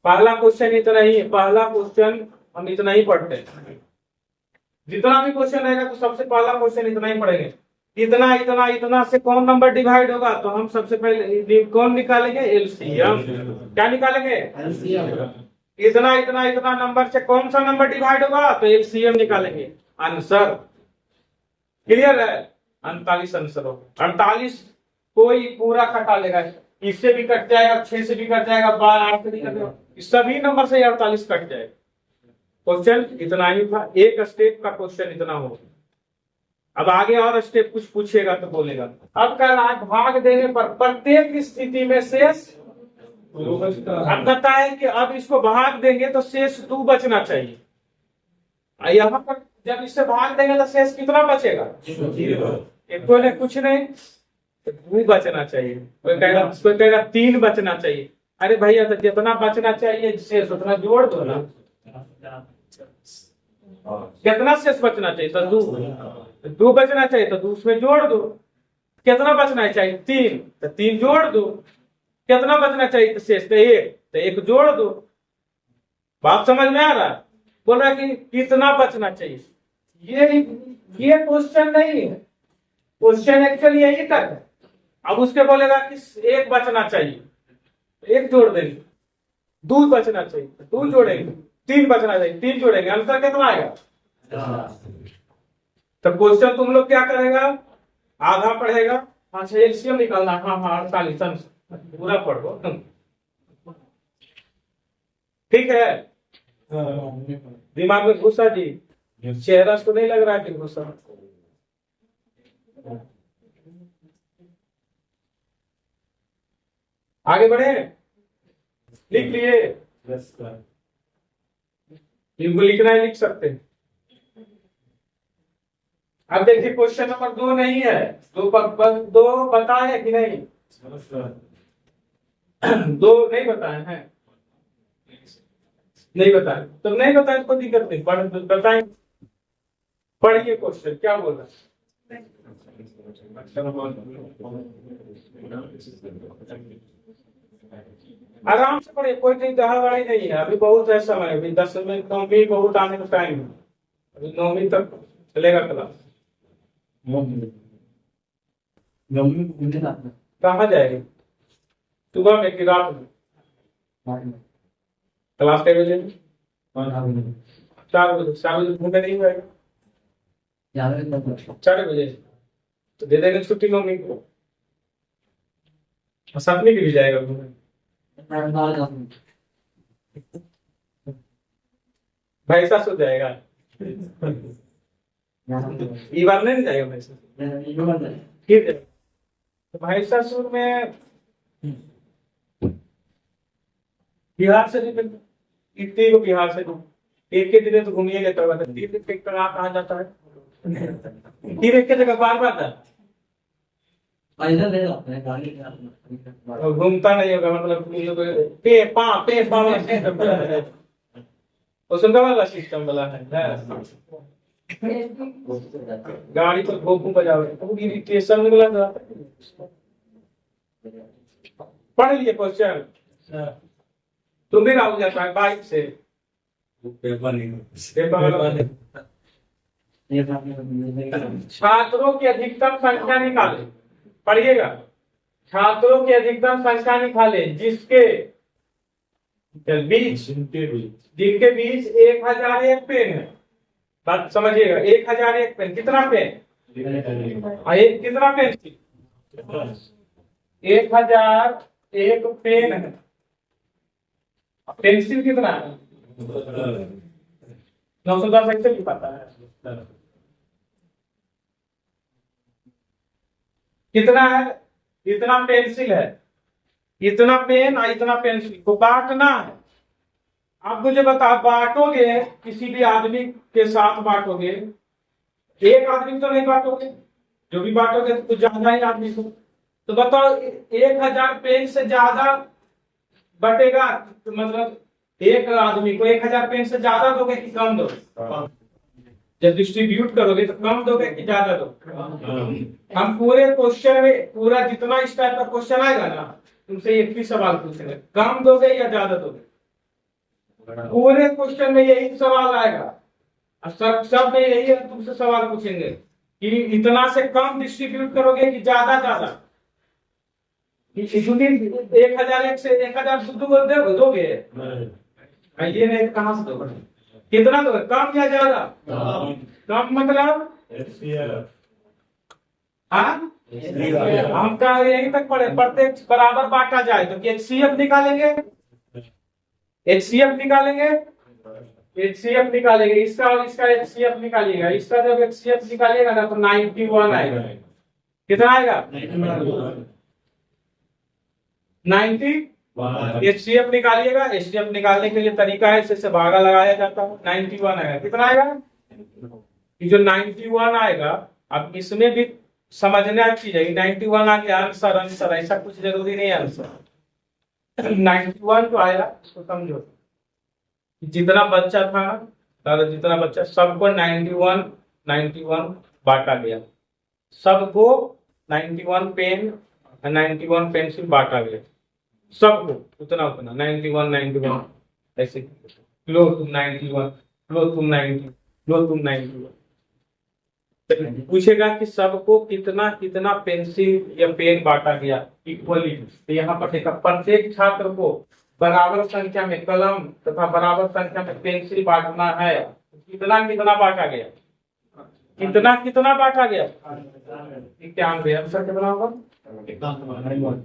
S1: पहला क्वेश्चन इतना ही है, पहला क्वेश्चन हम इतना ही पढ़ते हैं। जितना भी क्वेश्चन रहेगा तो सबसे पहला क्वेश्चन इतना ही पढ़ेंगे। इतना इतना इतना से कौन नंबर डिवाइड होगा तो हम सबसे पहले कौन निकालेंगे? एलसीएम। क्या निकालेंगे? एलसीएम। इतना इतना इतना नंबर से कौन सा नंबर डिवाइड होगा तो एलसीएम निकालेंगे। आंसर क्लियर है? 48 आंसर होगा। 48 कोई पूरा कटा लेगा, इससे भी कट जाएगा, 6 से भी कट जाएगा, 12 8 से भी कट जाएगा, सभी नंबर से 48 कट जाएगा। क्वेश्चन इतना ही था, एक स्टेप का क्वेश्चन इतना हो। अब आगे और स्टेप कुछ पूछेगा तो बोलेगा। अब कह रहा है भाग देने पर प्रत्येक स्थिति में शेष अब कहता है कि अब इसको भाग देंगे तो शेष 2 बचना चाहिए। यहाँ पर जब इससे भाग देंगे तो शेष कितना बचेगा? 0। कोई ने कुछ नहीं, तो 2 बचना चाहिए। कोई कहेगा 3 बचना चाहिए। अरे भैया तो जितना बचना चाहिए शेष उतना जोड़ दो ना। कितना शेष बचना चाहिए? तो 2 बचना चाहिए तो 2 उसमें जोड़ दो। कितना बचना चाहिए? 3, तो 3 जोड़ दो। कितना बचना चाहिए तो शेष? तो 1, तो 1 जोड़ दो। बात समझ में आ रहा है? बोल रहा है कि कितना बचना चाहिए। ये क्वेश्चन नहीं है, क्वेश्चन एक्चुअली यही तक है। अब उसके बोलेगा कि 1 बचना चाहिए, 1 जोड़ देंगे। 2 बचना चाहिए, 2 जोड़ेंगे। 3 बचना चाहिए, 3 जोड़ेंगे। आंसर कितना आएगा? तो क्वेश्चन तुम लोग क्या करेगा? आधा पढ़ेगा। अच्छा एलसीएम निकालना। हाँ 48 पूरा पढ़ो तुम, ठीक है? दिमाग में घुसा जी? चेहरा तो नहीं लग रहा है कि घुसा। आगे बढ़े, लिख लिए? इनको लिखना है, लिख सकते हैं। अब देखिए क्वेश्चन नंबर 2 नहीं है, 2 बताए है कि नहीं? 2 नहीं बताए हैं, नहीं बताए तो नहीं बताए, कोई दिक्कत नहीं, बताएं। पढ़िए क्वेश्चन क्या बोल रहा है। आराम से पढ़िए, कोई नहीं दहाड़ी नहीं है। अभी बहुत है समय, अभी 10 मिनट 9वीं बहुत आने का टाइम है। अभी 9वीं तक चलेगा क्लास। कहाँ जाएगी? सुबह में कि रात में? क्लास के बजे? 4 बजे। 4 बजे घूमने नहीं जाएगा? 4 बजे तो दे देंगे छुट्टी मम्मी को। और सपने की भी जाएगा घूमने? भाई सास हो जाएगा? ये बार नहीं जाएगा भाई सास? ठीक है। तो भाई ससुर में बिहार से इतने को बिहार से एक के दिन तो घूमिएगा करवा कहाँ जाता है? तीन एक के जगह बार था घूमता नहीं होगा, मतलब उसका वाला सिस्टम वाला है। गाड़ी पर घूम बजाओ इरिटेशन वाला था। पढ़ लिए क्वेश्चन? तुम भी राहुल जाता है बाइक से? छात्रों की अधिकतम संख्या निकाले। पढ़िएगा। छात्रों की अधिकतम संख्या निकाले जिनके बीच 1001 पेन है। बात समझिएगा, 1001 पेन। कितना पेन? कितना पेन? 1001 पेन है। पेंसिल कितना है? 910 ऐसे भी पता है। कितना है? इतना पेंसिल है, इतना पेन और इतना पेंसिल को बांटना है। आप मुझे बता, बांटोगे किसी भी आदमी के साथ बांटोगे, एक आदमी तो नहीं बांटोगे, जो भी बांटोगे तो कुछ ज्यादा ही आदमी को। तो बताओ 1000 पेन से ज्यादा बटेगा, तो मतलब एक आदमी को 1000 पेन से ज्यादा दोगे कि कम दोगे? जब डिस्ट्रीब्यूट करोगे तो कम दोगे कि ज्यादा दोगे? हम पूरे क्वेश्चन में, पूरा जितना इस टाइप का क्वेश्चन आएगा ना, तुमसे एक ही सवाल पूछेंगे, कम दोगे या ज्यादा दोगे? पूरे क्वेश्चन में यही सवाल आएगा। सब में यही तुमसे सवाल पूछेंगे कि इतना से कम डिस्ट्रीब्यूट करोगे कि ज्यादा? 1001 से 1000 दोगे? ये नहीं, कहाँ से दोगे? कितना दोगे? कम या ज्यादा? कम मतलब हम का यही तक पढ़े, प्रत्येक बराबर बांटा जाए तो HCF निकालेंगे। HCF निकालेंगे, HCF निकालेंगे। इसका और इसका HCF निकालिएगा। इसका जब HCF निकालिएगा ना तो 91 आएगा। कितना आएगा? 91 HCF निकालिएगा। HCF निकालने के लिए तरीका है, इससे भागा लगाया जाता है। 91 आएगा, कितना आएगा? ये जो 91 आएगा, अब इसमें भी समझना चीज है। 91 आ गया आंसर, आंसर ऐसा कुछ जरूरी नहीं है आंसर। 91 जो आया उसको समझो, जितना बच्चा था और जितना बच्चा सबको 91 बांटा गया, सबको 91 पेन 91 पेंसिल बांटा गया, सबको उतना उतना 91 ऐसे लो तुम 91, लो तुम 90, लो तुम 91। पूछेगा कि सबको कितना कितना पेंसिल या पेन बांटा गया इक्वली, तो यहाँ पर देखा प्रत्येक छात्र को बराबर संख्या में कलम तथा बराबर संख्या में पेंसिल बांटना है। कितना कितना बांटा गया, कितना कितना बांटा गया? 91। आंसर कितना होगा?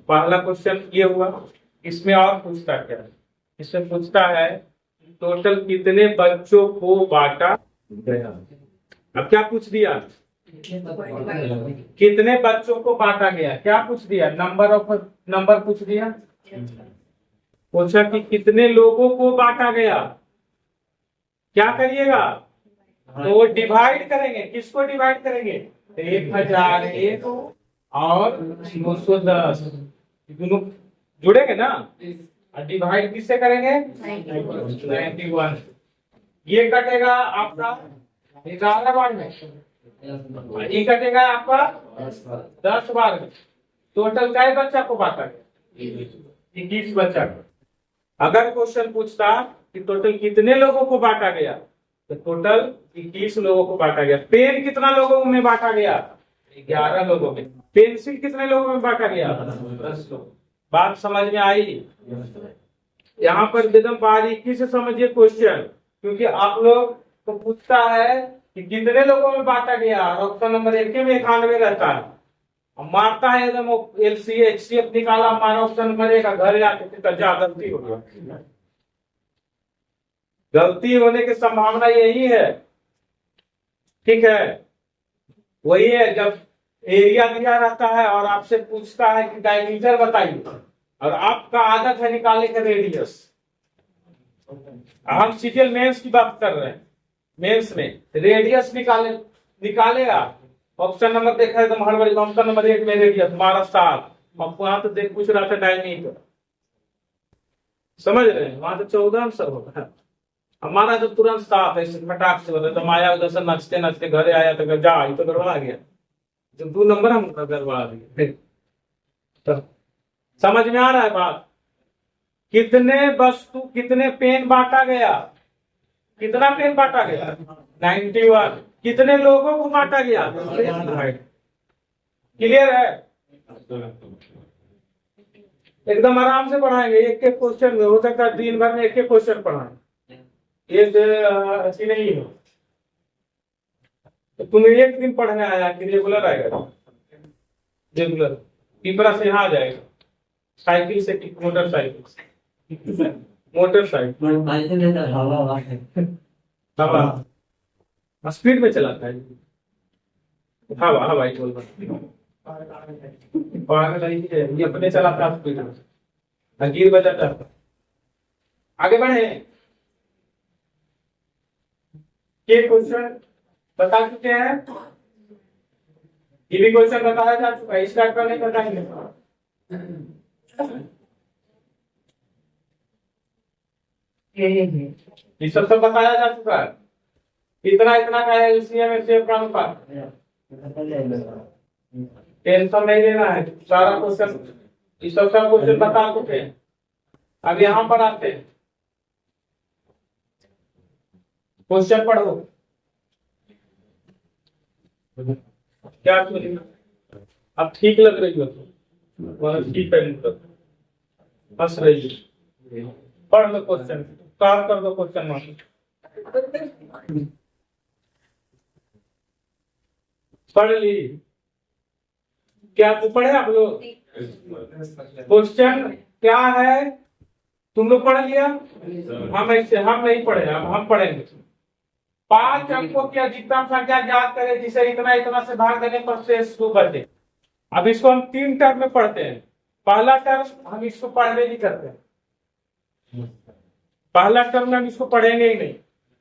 S1: पहला क्वेश्चन ये हुआ। इसमें और पूछता क्या है? इसमें पूछता है टोटल कितने बच्चों को बांटा गया। अब क्या पूछ दिया? कितने बच्चों को बांटा गया, क्या पूछ दिया? नंबर पूछ दिया। पूछा कि कितने लोगों को बांटा गया। क्या करिएगा? तो डिवाइड करेंगे। किसको डिवाइड करेंगे? 1001 और 910 दोनों जुड़ेंगे ना, और डिवाइड किससे करेंगे? 91। ये कटेगा आपका 11 बार में, ये कटेगा आपका 10 बार में। टोटल क्या बच्चा को बांटा गया? 21 बच्चा को। अगर क्वेश्चन पूछता कि टोटल कितने लोगों को बांटा गया, तो टोटल 21 लोगों को बांटा गया। पेन कितना लोगों में बांटा गया? 11 लोगों में। पेंसिल कितने लोगों में बांटा गया? 10 लोग। बात समझ में आई? यहाँ पर एकदम बारीकी से समझिए क्वेश्चन, क्योंकि आप लोग को पूछता है कि कितने लोगों में बांटा गया, और ऑप्शन नंबर 1 में 91 रहता है। मारता है एकदम HCF निकाला, हमारा ऑप्शन नंबर 1 घर आके गलती हो गया। गलती होने की संभावना यही है, ठीक है? वही है जब एरिया दिया रहता है और आपसे पूछता है कि डायमीटर बताइए, और आपका आदत है निकालने का रेडियस। हम सीरियल मेंस की बात कर रहे हैं। मेंस में रेडियस निकालेगा। ऑप्शन नंबर देखा है तो हड़बड़ी, ऑप्शन नंबर 1 में रेडियस हमारा 7, और वहां तो देख पूछ रहा था डायमीटर। समझ रहे हैं? वहां तो 14 आंसर होगा, हमारा तो तुरंत 7 ऐसे फटाक से होता। तो माया उधर से नचते नचते घरे आया तो जा ये तो गड़बड़ा गया, तो 2 नंबर हम गड़बड़ा दिए। तो समझ में आ रहा है बात? कितने पेन बांटा गया? कितना पेन बांटा गया? 91। कितने लोगों को बांटा गया? क्लियर है? एकदम आराम से पढ़ाएंगे। एक एक क्वेश्चन हो सकता है दिन भर में एक एक क्वेश्चन पढ़ाएं, एक ऐसी नहीं हो। तो तुम्हें एक दिन पढ़ने आया कि रेगुलर आएगा? रेगुलर पिपरा से यहाँ आ जाएगा, साइकिल से मोटरसाइकिल हवा स्पीड में चलाता है। हवा हवाई बोल ये अपने चलाता है स्पीड में, गिर बजाता है। आगे बढ़े। ये क्वेश्चन बता चुके हैं, ये भी क्वेश्चन बताया जा चुका है। स्टार्ट करने बताएंगे। ये सब बताया जा चुका है। इतना इतना का है एलसीएम एचसीएफ का अनुपात। टेंशन नहीं लेना है, सारा क्वेश्चन ये सब क्वेश्चन बता चुके हैं। अब यहाँ पर आते हैं, क्वेश्चन पढ़ो। क्या अब ठीक लग रही हो तो ठीक है, हंस रही है। पढ़ लो क्वेश्चन, काम कर दो क्वेश्चन। पढ़ ली? क्या पढ़े आप लोग? क्वेश्चन क्या है तुम लोग पढ़ लिया? हम नहीं पढ़े, हम पढ़ेंगे। 5 अंकों की अधिकतम संख्या ज्ञात करें जिसे इतना इतना से भाग देने पर शेष 2 बचे। अब इसको हम 3 टर्म में पढ़ते हैं। पहला टर्म हम इसको पढ़ने नहीं करते हैं, पहला टर्म हम इसको पढ़ेंगे ही नहीं।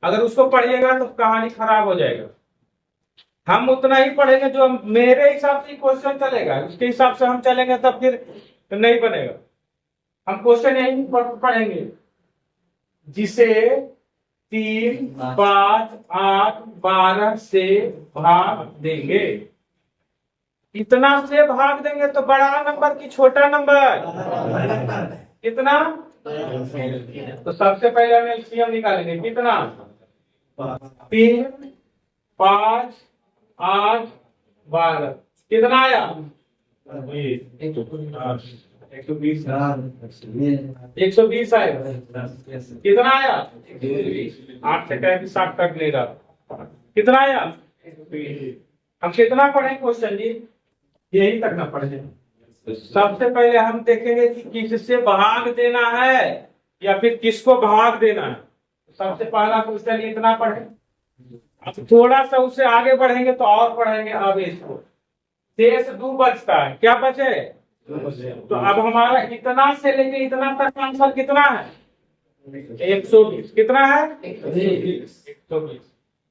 S1: अगर उसको पढ़िएगा तो कहानी खराब हो जाएगा। हम उतना ही पढ़ेंगे जो मेरे हिसाब से क्वेश्चन चलेगा, उसके हिसाब से हम चलेंगे तब फिर नहीं बनेगा। हम क्वेश्चन यही पढ़ेंगे जिसे 3, 5, 8, 12 से भाग देंगे। इतना से भाग देंगे तो बड़ा नंबर की छोटा नंबर कितना? तो सबसे पहले हम एलसीएम निकालेंगे। कितना? 3, 5, 8, 12 कितना आया? 120 आएगा। कितना आया? 8 से 7 कट ले रहा। कितना आया? हम कितना पढ़े क्वेश्चन जी? यही तक ना पढ़े। सबसे पहले हम देखेंगे कि किससे भाग देना है या फिर किसको भाग देना है। सबसे पहला क्वेश्चन इतना पढ़े। अब थोड़ा सा उससे आगे बढ़ेंगे तो और पढ़ेंगे। अब इसको शेष 2 बचता है। क्या बचे? तो अब हमारा इतना से लेके इतना तक का आंसर कितना है? 120। कितना है? 120।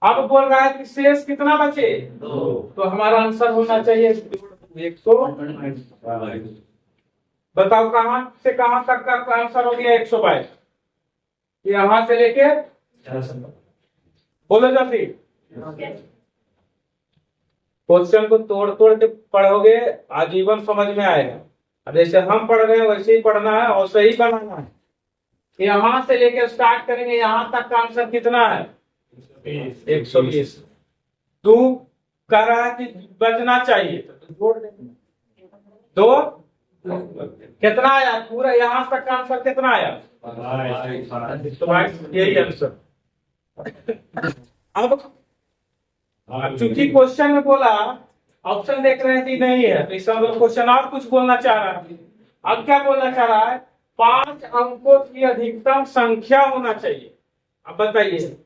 S1: अब बोल रहा है कि शेष कितना बचे? 2। तो हमारा आंसर होना चाहिए 122। बताओ कहां से कहां तक का आंसर हो गया? 122। यहां से लेके बोलो जल्दी। क्वेश्चन को तोड़ तोड़ के पढ़ोगे, आजीवन समझ में आएगा। अब जैसे हम पढ़ रहे हैं वैसे ही पढ़ना है और सही बनाना है। यहां से लेके स्टार्ट करेंगे, यहां तक का आंसर कितना है? 120। तू कह रहा है कि बचना चाहिए तो जोड़ देंगे 2। कितना आया? पूरा यहां तक का आंसर कितना आया? तो यही आंसर। अब चूंकि क्वेश्चन में बोला, ऑप्शन देख रहे हैं कि नहीं है, तो इसका मतलब क्वेश्चन और कुछ बोलना चाह रहा है। अब क्या बोलना चाह रहा है? 5 अंकों की अधिकतम संख्या होना चाहिए। अब बताइए,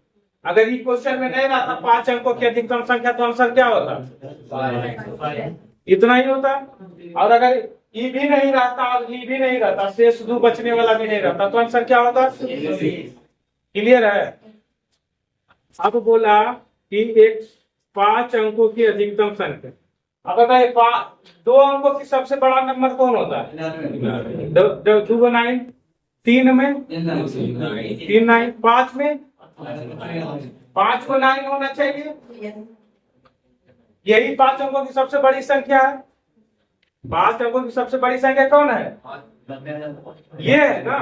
S1: अगर ये क्वेश्चन में नहीं रहता 5 अंकों की अधिकतम संख्या तो आंसर क्या होता? इतना ही होता। और अगर ई भी नहीं रहता और ई भी नहीं रहता, शेष 2 बचने वाला भी नहीं रहता, तो आंसर क्या होता? क्लियर है? अब बोला कि 5 अंकों की अधिकतम संख्या। अब बताइए 2 अंकों की सबसे बड़ा नंबर कौन होता है? 2 9, 3 में 3 9, 5 में 5 को 9 होना चाहिए। यही 5 अंकों की सबसे बड़ी संख्या है। 5 अंकों की सबसे बड़ी संख्या कौन है? ये है ना।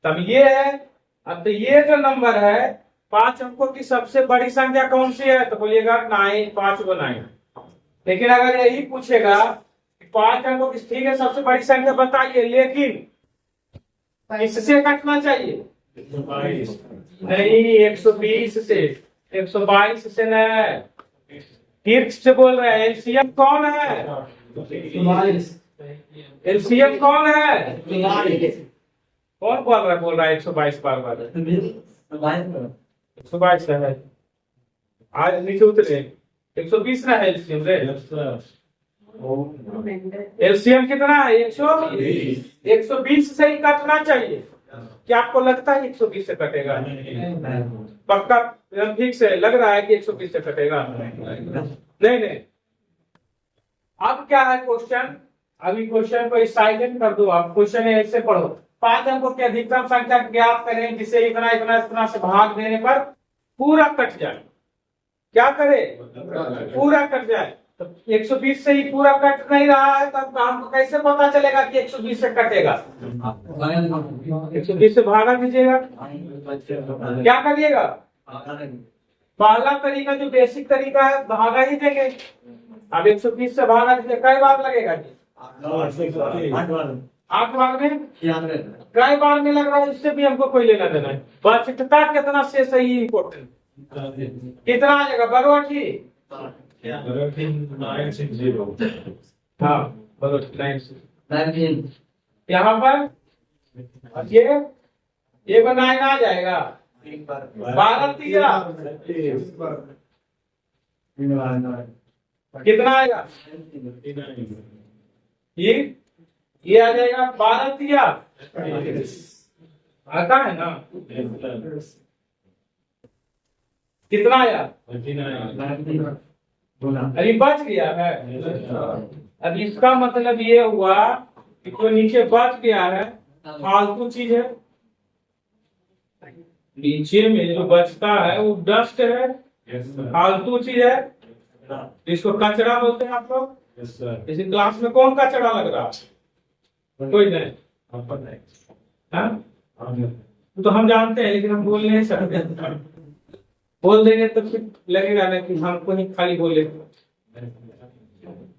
S1: तब ये है। अब तो ये जो नंबर है 5 अंकों की सबसे बड़ी संख्या कौन सी है? तो बोलिएगा 9, 5 को 9। लेकिन अगर यही पूछेगा 5 अंकों की, ठीक है सबसे बड़ी संख्या बताइए, लेकिन इससे कटना चाहिए नहीं। 120 से 122 से नहीं, फिर से बोल रहे हैं। एलसीएम कौन है? एलसीएम कौन है? कौन बोल रहा है 122 बार बार? 122 है। आज नीचे उतरे 120 ना है एलसीएम रे। एलसीएम कितना है? 120। 120 से ही कटना चाहिए। क्या आपको लगता है 120 से कटेगा? पक्का ठीक से लग रहा है कि 120 से कटेगा? नहीं। अब क्या है क्वेश्चन? अभी क्वेश्चन को साइलेंट कर दो। आप क्वेश्चन ऐसे पढ़ो। 5 अंकों की अधिकतम संख्या ज्ञात करें जिसे इतना इतना इतना से भाग देने पर पूरा कट जाए। क्या करे? पूरा कट जाए। तो 120 से ही पूरा कट नहीं रहा है, तब हमको कैसे पता चलेगा कि 120 से कटेगा? 120 से भागा दीजिएगा। क्या करिएगा? पहला तरीका जो बेसिक तरीका है, भागा ही देंगे। अब 120 से भागा दीजिए, कई बार लगेगा जी? 8 बार में। कई बार में लग रहा है, इससे भी हमको कोई लेना देना है। बचता कितना से सही इम्पोर्टेंट। कितना आ जाएगा? बरोठी हाँ बरोठी 9 यहाँ पर ये 9 आ जाएगा। 12 कितना आएगा? ये आ जाएगा 12 आता है ना? कितना आया? अरे बच गया है। अब इसका मतलब ये हुआ कि जो नीचे बच गया है फालतू चीज है। नीचे में जो बचता है वो डस्ट है, फालतू चीज है, इसको कचरा बोलते हैं आप लोग। इसी क्लास में कौन कचरा लग रहा है? कोई नहीं। हाँ? तो हम जानते हैं लेकिन हम बोल नहीं सकते। बोल देंगे तो फिर लगेगा ना कि हमको ही खाली बोले,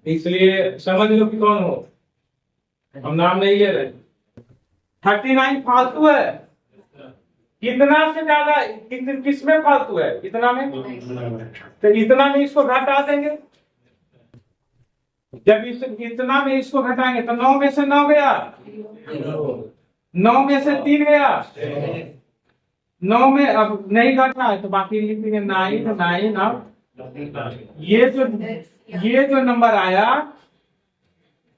S1: इसलिए समझ लो कि कौन हो। हम नाम नहीं ले रहे। 39 फालतू है। कितना से ज्यादा किसमें फालतू है? इतना में। तो इतना में इसको घटा देंगे। जब इतना में इसको घटाएंगे तो 9 में से 9 गया, 9 में से 3 गया, 9 में अब नहीं घटना है तो बाकी लिखेंगे 9 9। अब ये जो नंबर आया,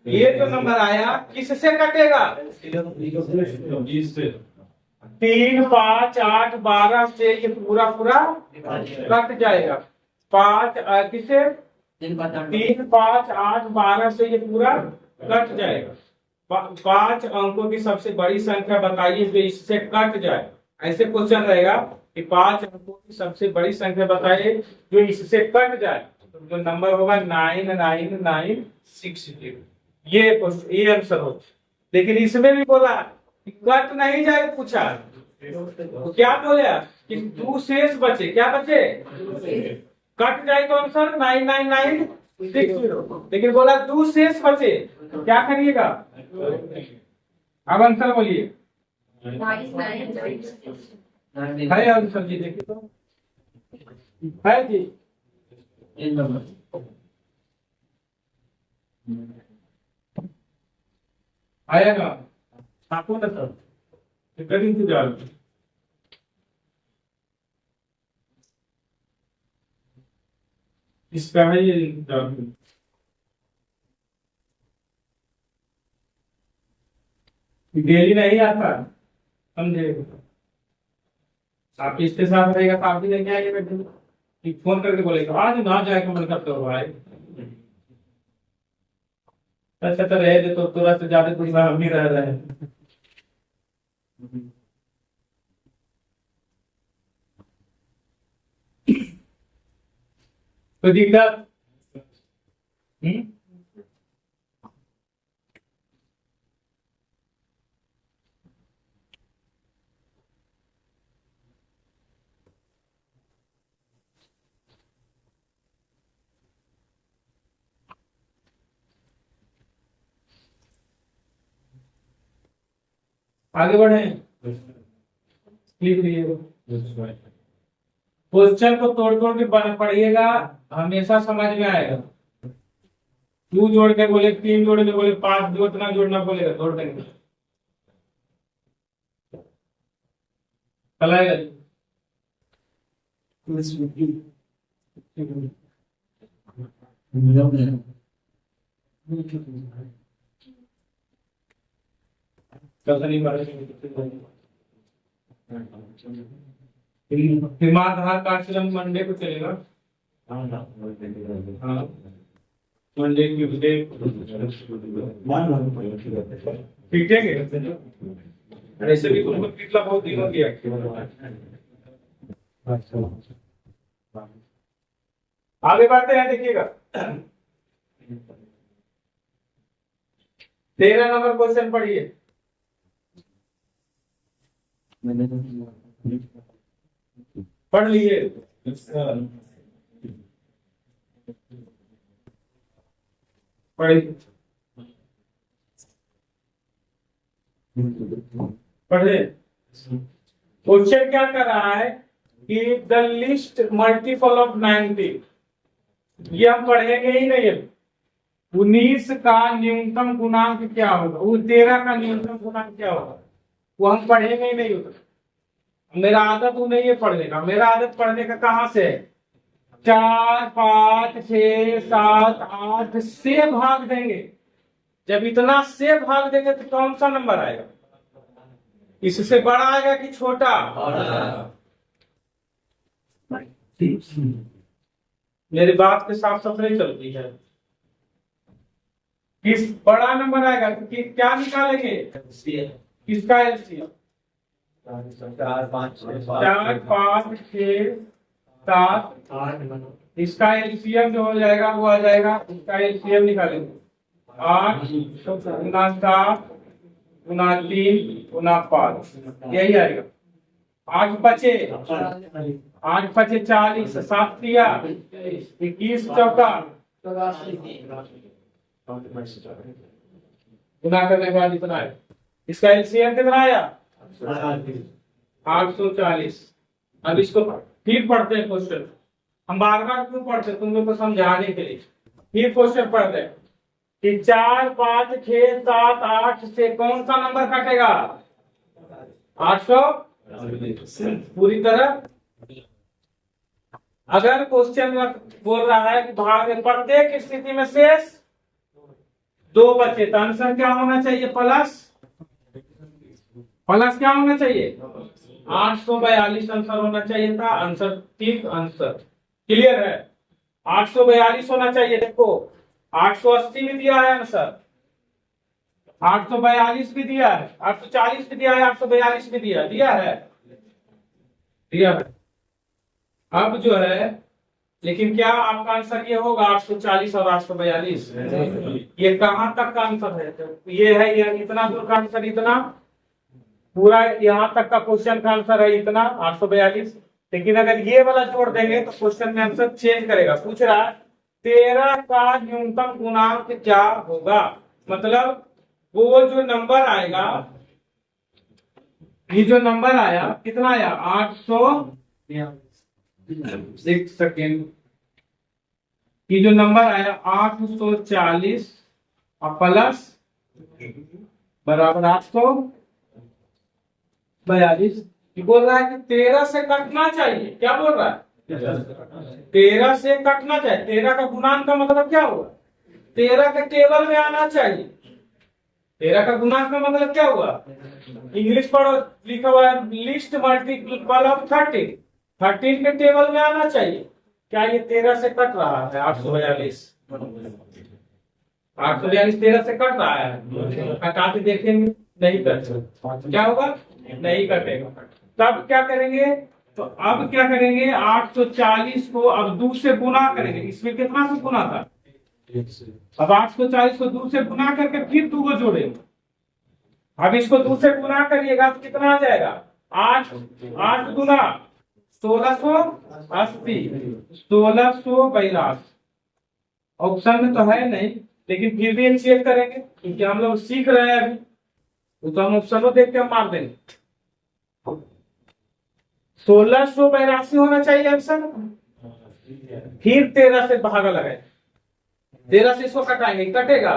S1: ये जो नंबर आया किससे कटेगा? 3 5 8 12 से ये पूरा कट जाएगा। 5 किसे? 3 5 8 12 से ये पूरा कट जाएगा। 5 अंकों की सबसे बड़ी संख्या बताइए जो इससे कट जाए। ऐसे क्वेश्चन रहेगा कि 5 अंकों की सबसे बड़ी संख्या बताइए जो इससे कट जाए, तो जो नंबर होगा 9996। ये आंसर हो। लेकिन इसमें भी बोला कि कट नहीं जाए, पूछा तो क्या बोले कि 2 शेष बचे। क्या बचे? कट जाए तो आंसर 99960, लेकिन बोला 2 शेष बचे तो क्या करिएगा? अब आंसर बोलिए। है आंसर जी? देखिए तो है जी। आएगा आपको ना सर, कर इंतजार। इसका है ये डेली नहीं आता, समझे? आप इसके साथ रहेगा तो आप भी लेके आइए बेटे। फोन करके बोलेगा आज ना जाएगा मन करते हो भाई। अच्छा तो रह दे, तो थोड़ा सा ज्यादा कुछ हम भी रह रहे हैं। तो दिक्कत आगे बढ़े। क्वेश्चन को तोड़ तोड़ के पढ़िएगा, हमेशा समझ में आएगा। 2 जोड़ के बोले, 3 जोड़ के बोले, 5 जोड़ना जोड़ना बोलेगा, तोड़ देंगे चलाएगा। आधार कार्ड से हम मंडे को चलेगा। हाँ मंडे ट्यूजडे ठीक है। ऐसे भी तुमको पिछला बहुत दिन हो गया। आगे बढ़ते हैं, देखिएगा 13 नंबर क्वेश्चन पढ़िए। पढ़ लिए? पढ़े। क्वेश्चन क्या कर रहा है कि द लिस्ट मल्टीपल ऑफ 90, ये हम पढ़ेंगे ही नहीं। 19 का न्यूनतम गुणांक क्या होगा, वो 13 का न्यूनतम गुणांक क्या होगा, वो हम पढ़ेंगे ही नहीं होगा। मेरा आदत वो नहीं है पढ़ने का। मेरा आदत पढ़ने का कहाँ से है? 4 5 6 7 8 से भाग देंगे। जब इतना से भाग देंगे तो कौन सा नंबर आएगा? इससे बड़ा आएगा कि छोटा? मेरी बात के साफ साफ नहीं चलती है। किस बड़ा नंबर आएगा तो क्या निकालेंगे? किसका एलसीएम?
S2: 4 5
S1: 4 5 6 7। इसका एलसीएम जो हो जाएगा वो आ जाएगा, इसका एलसीएम निकालेंगे 8 गुना 7 गुना 3 गुना 5, यही आएगा। 8 बचे 40, 7 दिया 21 चौका गुना करने के बाद इतना है। इसका एलसीएम कितना आया? 840। अब इसको फिर पढ़ते हैं क्वेश्चन। हम बार बार क्यों पढ़ते? तुम लोग को समझाने के लिए। फिर क्वेश्चन पढ़ते हैं कि 4 5 6 7 8 से कौन सा नंबर कटेगा? 800 पूरी तरह। अगर क्वेश्चन बोल रहा है कि भाग में प्रत्येक स्थिति में शेष 2 बचे तो आंसर क्या होना चाहिए? प्लस क्या होना चाहिए? 842 आंसर होना चाहिए था। आंसर ठीक, आंसर क्लियर है। 842 होना चाहिए। देखो 880 भी दिया है आंसर, 842 भी दिया है, 840 भी दिया है, 842 भी दिया है। अब जो है, लेकिन क्या आपका आंसर ये होगा 840 और 842? ये कहां तक का आंसर है? तो ये है, ये इतना दूर का आंसर, इतना पूरा यहाँ तक का क्वेश्चन का आंसर है इतना 842। लेकिन अगर ये वाला जोड़ देंगे तो क्वेश्चन में आंसर चेंज करेगा। पूछ रहा है 13 का न्यूनतम गुणांक क्या होगा? मतलब वो जो नंबर आएगा, ये जो नंबर आया कितना आया? 1 सेकेंड। ये जो नंबर आया 840 और प्लस बराबर 842। बोल रहा है कि 13 से कटना चाहिए। क्या बोल रहा है? 13 से कटना चाहिए। 13 का गुणांक का मतलब क्या हुआ? 13 के टेबल में आना चाहिए। 13 का गुणांक का मतलब क्या हुआ? इंग्लिश पढ़ो, लिखा हुआ है लिस्ट मल्टीपल ऑफ 13। 13 के टेबल में आना चाहिए। क्या ये 13 से कट रहा है? 842 13 से कट रहा है? हटा के देखेंगे, नहीं कट। क्या होगा? नहीं कटेगा। तब क्या करेंगे? तो अब क्या करेंगे? 840 को अब 2 से गुना करेंगे। इसमें कितना से गुना था? अब 840 को 2 से गुना करके फिर 2 को जोड़ेंगे। अब इसको 2 से गुना करिएगा तो कितना आ जाएगा? 8 गुना 1680, 1682। ऑप्शन में तो है नहीं, लेकिन फिर भी चेक करेंगे क्योंकि हम लोग सीख रहे हैं अभी। तो हम ऑप्शन देख के हम मार देंगे। 1682 होना चाहिए आंसर। फिर 13 से भागा लगाए, 13 से इसको कटाएंगे, कटेगा?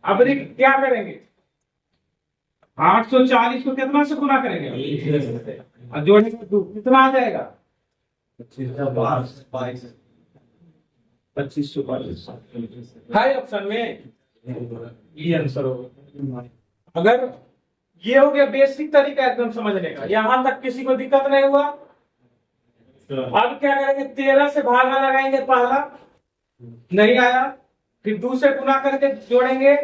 S1: अब क्या करेंगे? 840 को कितना से गुना करेंगे? और जोड़ने के कितना आ जाएगा? 2522 है ऑप्शन में। ये आंसर होगा। अगर ये हो गया बेसिक तरीका एकदम समझने का, यहां तक किसी को दिक्कत नहीं हुआ। अब क्या करेंगे? 13 से भागा लगाएंगे, पहला नहीं आया, फिर 2 से गुना करके जोड़ेंगे,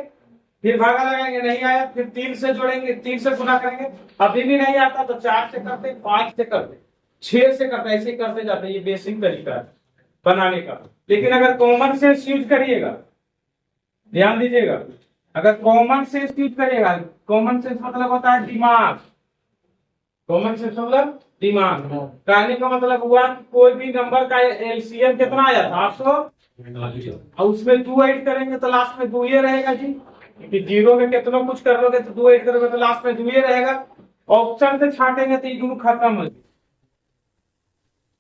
S1: फिर भागा लगाएंगे, नहीं आया, फिर 3 से जोड़ेंगे, 3 से गुना करेंगे, अभी भी नहीं आता तो 4 से करते, 5 से करते, 6 से करते, ऐसे ही करते जाते। ये बेसिक तरीका है बनाने का। लेकिन अगर कॉमन सेंस यूज करिएगा, ध्यान दीजिएगा, अगर कॉमन सेंस यूज करिएगा, कॉमन सेंस मतलब होता है दिमाग। कॉमन सेंस मतलब दिमाग। कहने का मतलब हुआ कि कोई भी नंबर का एलसीएम कितना आया था? 800, और उसमें 2 ऐड करेंगे तो लास्ट में 2 ये रहेगा जी। कि 0 के कितना कुछ कर लोगे तो 2 ऐड करोगे तो लास्ट में 2 ये रहेगा। ऑप्शन से छाटेंगे तो ये 2 खत्म हो गए।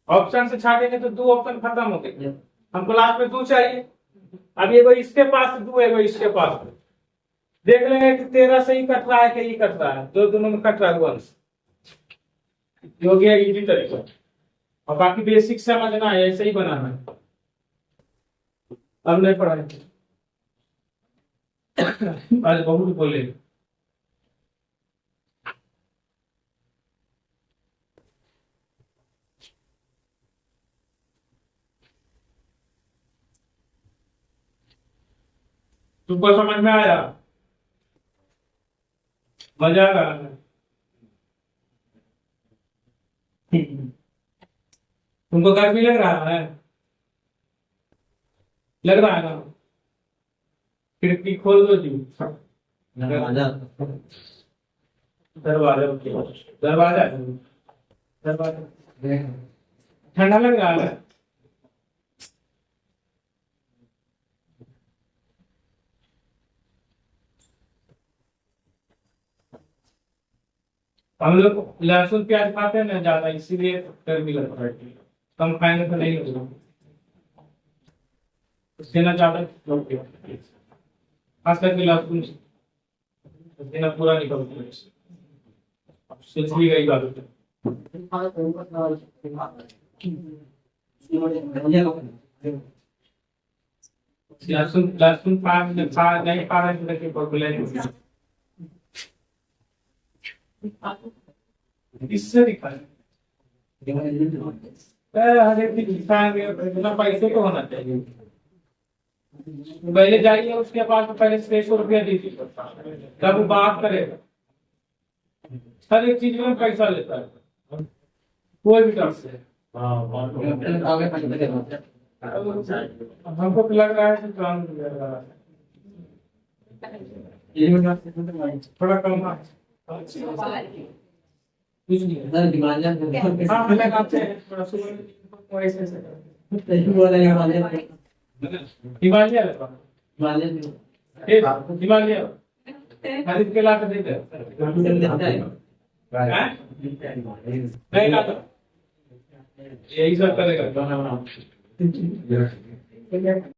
S1: ऑप्शन से छाटेंगे तो 2 ऑप्शन खत्म हो गए। हमको लास्ट में 2 चाहिए। अब ये कोई इसके पास 2 है, कोई इसके पास। देख लेंगे कि 13 से ही कट रहा है कि ये कट रहा है, दोनों में कट रहा है वंश। हो गया इजी तरीका। और बाकी बेसिक समझना है, ऐसे ही बनाना है। अब नहीं पढ़ाएंगे, आज बहुत बोले। तुमको समझ में आया? मजा आ रहा है? तुमको गर्मी लग रहा है? लग रहा है ना? खिड़की खोल दो जी।
S2: दरवाजा
S1: दरवाजा दरवाजा दरवाजा ठंडा लग रहा है? हम लोग लहसुन प्याज खाते हैं ना ज्यादा, इसीलिए गर्मी लगता है। कम खाएंगे तो नहीं लगेगा, देना ज्यादा खास करके लहसुन देना पूरा निकलता है। सिल्क भी गई बात है। लहसुन लहसुन खा नहीं खा रहे तो देखिए पॉपुलर इससे दिखाए हर एक चीज दिखाएंगे, बिना पैसे को होना चाहिए। पहले जाइए उसके पास में पहले 600 रुपया दीजिए, तब वो बात करेगा। हर एक चीज में पैसा लेता है कोई भी तरफ से। हमको तो लग रहा है कि काम लग रहा है थोड़ा कम है। कुछ नहीं है। हाँ हमें आपसे थोड़ा सुबह ऐसे हिमालय हिमालय खरीद के ला कर दे दे। नहीं ला तो यही सब करेगा।